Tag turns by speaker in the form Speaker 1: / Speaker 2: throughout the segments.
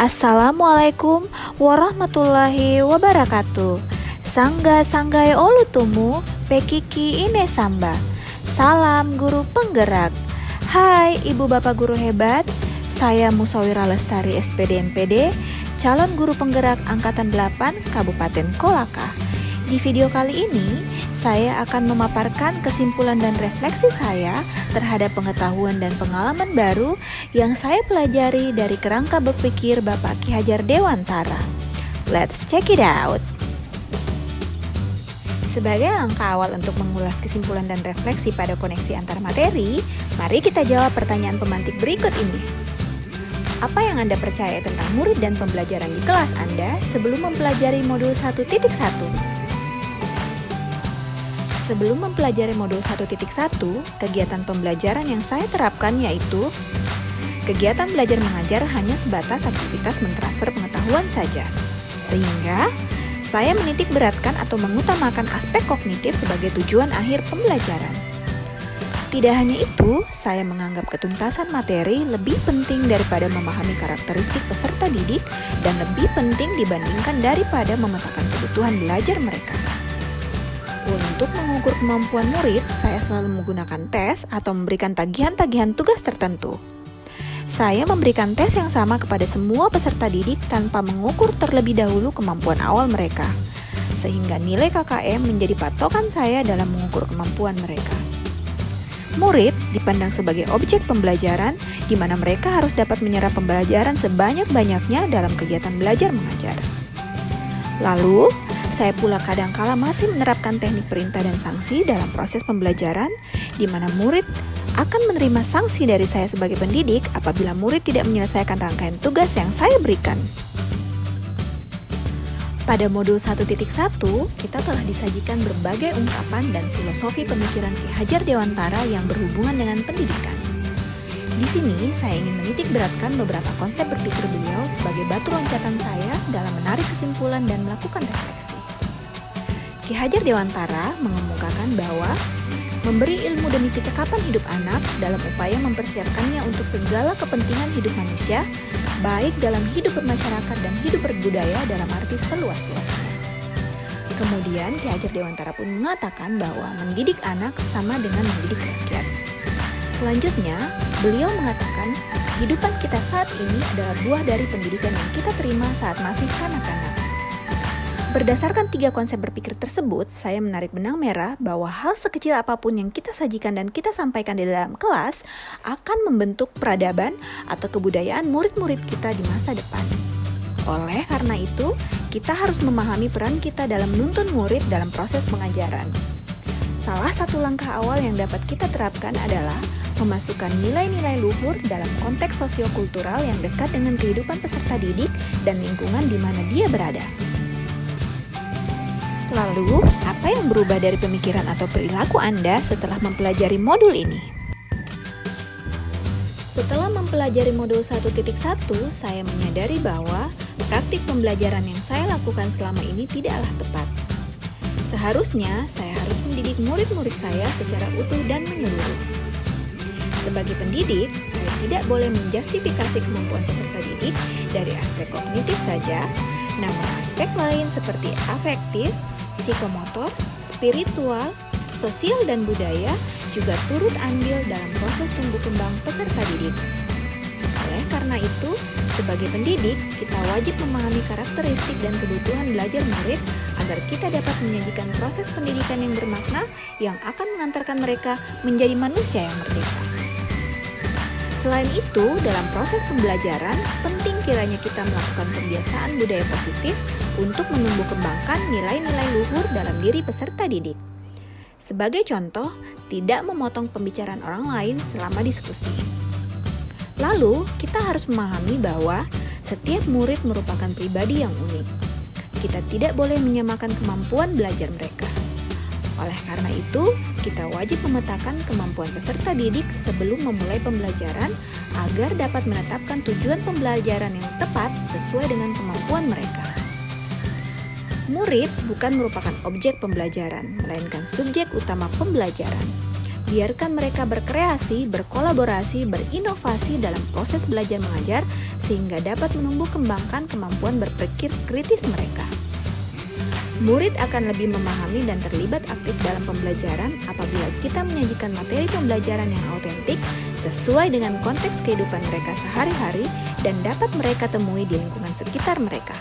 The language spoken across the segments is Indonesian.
Speaker 1: Assalamualaikum warahmatullahi wabarakatuh. Sangga-sanggai olutumu, pekiki ine samba. Salam guru penggerak. Hai ibu bapak guru hebat, saya Musawira Lestari SPD MPD, calon guru penggerak Angkatan 8 Kabupaten Kolaka. Di video kali ini, saya akan memaparkan kesimpulan dan refleksi saya terhadap pengetahuan dan pengalaman baru yang saya pelajari dari kerangka berpikir Bapak Ki Hajar Dewantara. Let's check it out! Sebagai langkah awal untuk mengulas kesimpulan dan refleksi pada koneksi antar materi, mari kita jawab pertanyaan pemantik berikut ini. Apa yang Anda percaya tentang murid dan pembelajaran di kelas Anda sebelum mempelajari modul 1.1? Sebelum mempelajari modul 1.1, kegiatan pembelajaran yang saya terapkan yaitu kegiatan belajar mengajar hanya sebatas aktivitas mentransfer pengetahuan saja. Sehingga saya menitik beratkan atau mengutamakan aspek kognitif sebagai tujuan akhir pembelajaran. Tidak hanya itu, saya menganggap ketuntasan materi lebih penting daripada memahami karakteristik peserta didik dan lebih penting dibandingkan daripada memetakan kebutuhan belajar mereka. Untuk mengukur kemampuan murid, saya selalu menggunakan tes atau memberikan tagihan-tagihan tugas tertentu. Saya memberikan tes yang sama kepada semua peserta didik tanpa mengukur terlebih dahulu kemampuan awal mereka, sehingga nilai KKM menjadi patokan saya dalam mengukur kemampuan mereka. Murid dipandang sebagai objek pembelajaran, di mana mereka harus dapat menyerap pembelajaran sebanyak-banyaknya dalam kegiatan belajar mengajar. Lalu, saya pula kadangkala masih menerapkan teknik perintah dan sanksi dalam proses pembelajaran, di mana murid akan menerima sanksi dari saya sebagai pendidik apabila murid tidak menyelesaikan rangkaian tugas yang saya berikan. Pada modul 1.1, kita telah disajikan berbagai ungkapan dan filosofi pemikiran Ki Hajar Dewantara yang berhubungan dengan pendidikan. Di sini, saya ingin menitik beratkan beberapa konsep berpikir beliau sebagai batu loncatan saya dalam menarik kesimpulan dan melakukan refleksi. Ki Hajar Dewantara mengemukakan bahwa memberi ilmu demi kecakapan hidup anak dalam upaya mempersiapkannya untuk segala kepentingan hidup manusia, baik dalam hidup bermasyarakat dan hidup berbudaya dalam arti seluas-luasnya. Kemudian Ki Hajar Dewantara pun mengatakan bahwa mendidik anak sama dengan mendidik rakyat. Selanjutnya, beliau mengatakan kehidupan kita saat ini adalah buah dari pendidikan yang kita terima saat masih kanak-kanak. Berdasarkan 3 konsep berpikir tersebut, saya menarik benang merah bahwa hal sekecil apapun yang kita sajikan dan kita sampaikan di dalam kelas akan membentuk peradaban atau kebudayaan murid-murid kita di masa depan. Oleh karena itu, kita harus memahami peran kita dalam menuntun murid dalam proses pengajaran. Salah satu langkah awal yang dapat kita terapkan adalah memasukkan nilai-nilai luhur dalam konteks sosiokultural yang dekat dengan kehidupan peserta didik dan lingkungan di mana dia berada. Lalu, apa yang berubah dari pemikiran atau perilaku Anda setelah mempelajari modul ini? Setelah mempelajari modul 1.1, saya menyadari bahwa praktik pembelajaran yang saya lakukan selama ini tidaklah tepat. Seharusnya, saya harus mendidik murid-murid saya secara utuh dan menyeluruh. Sebagai pendidik, saya tidak boleh menjustifikasi kemampuan peserta didik dari aspek kognitif saja, namun aspek lain seperti afektif, psikomotor, spiritual, sosial dan budaya juga turut andil dalam proses tumbuh kembang peserta didik. Oleh karena itu, sebagai pendidik, kita wajib memahami karakteristik dan kebutuhan belajar murid agar kita dapat menyajikan proses pendidikan yang bermakna yang akan mengantarkan mereka menjadi manusia yang merdeka. Selain itu, dalam proses pembelajaran, penting kiranya kita melakukan pembiasaan budaya positif untuk menumbuh kembangkan nilai-nilai luhur dalam diri peserta didik. Sebagai contoh, tidak memotong pembicaraan orang lain selama diskusi. Lalu, kita harus memahami bahwa setiap murid merupakan pribadi yang unik. Kita tidak boleh menyamakan kemampuan belajar mereka. Oleh karena itu, kita wajib memetakan kemampuan peserta didik sebelum memulai pembelajaran agar dapat menetapkan tujuan pembelajaran yang tepat sesuai dengan kemampuan mereka. Murid bukan merupakan objek pembelajaran, melainkan subjek utama pembelajaran. Biarkan mereka berkreasi, berkolaborasi, berinovasi dalam proses belajar mengajar sehingga dapat menumbuh kembangkan kemampuan berpikir kritis mereka. Murid akan lebih memahami dan terlibat aktif dalam pembelajaran apabila kita menyajikan materi pembelajaran yang autentik sesuai dengan konteks kehidupan mereka sehari-hari dan dapat mereka temui di lingkungan sekitar mereka.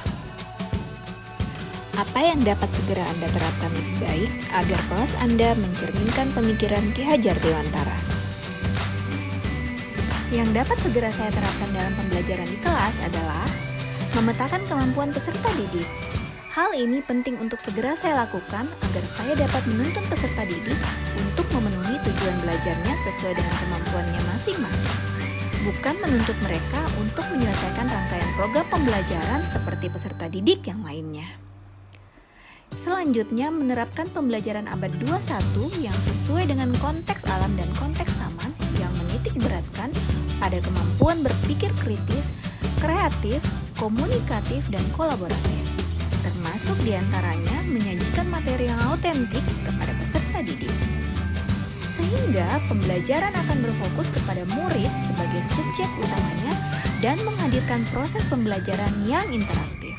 Speaker 1: Apa yang dapat segera Anda terapkan lebih baik agar kelas Anda mencerminkan pemikiran Ki Hajar Dewantara? Yang dapat segera saya terapkan dalam pembelajaran di kelas adalah memetakan kemampuan peserta didik. Hal ini penting untuk segera saya lakukan agar saya dapat menuntun peserta didik untuk memenuhi tujuan belajarnya sesuai dengan kemampuannya masing-masing. Bukan menuntut mereka untuk menyelesaikan rangkaian program pembelajaran seperti peserta didik yang lainnya. Selanjutnya, menerapkan pembelajaran abad 21 yang sesuai dengan konteks alam dan konteks zaman yang menitik beratkan pada kemampuan berpikir kritis, kreatif, komunikatif, dan kolaboratif. Termasuk diantaranya menyajikan materi yang autentik kepada peserta didik. Sehingga pembelajaran akan berfokus kepada murid sebagai subjek utamanya dan menghadirkan proses pembelajaran yang interaktif.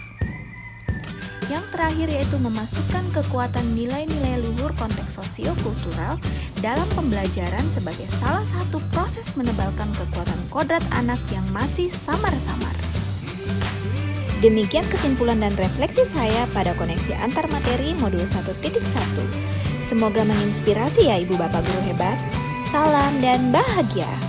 Speaker 1: Yang terakhir yaitu memasukkan kekuatan nilai-nilai luhur konteks sosiokultural dalam pembelajaran sebagai salah satu proses menebalkan kekuatan kodrat anak yang masih samar-samar. Demikian kesimpulan dan refleksi saya pada koneksi antar materi modul 1.1. Semoga menginspirasi ya Ibu Bapak Guru hebat. Salam dan bahagia.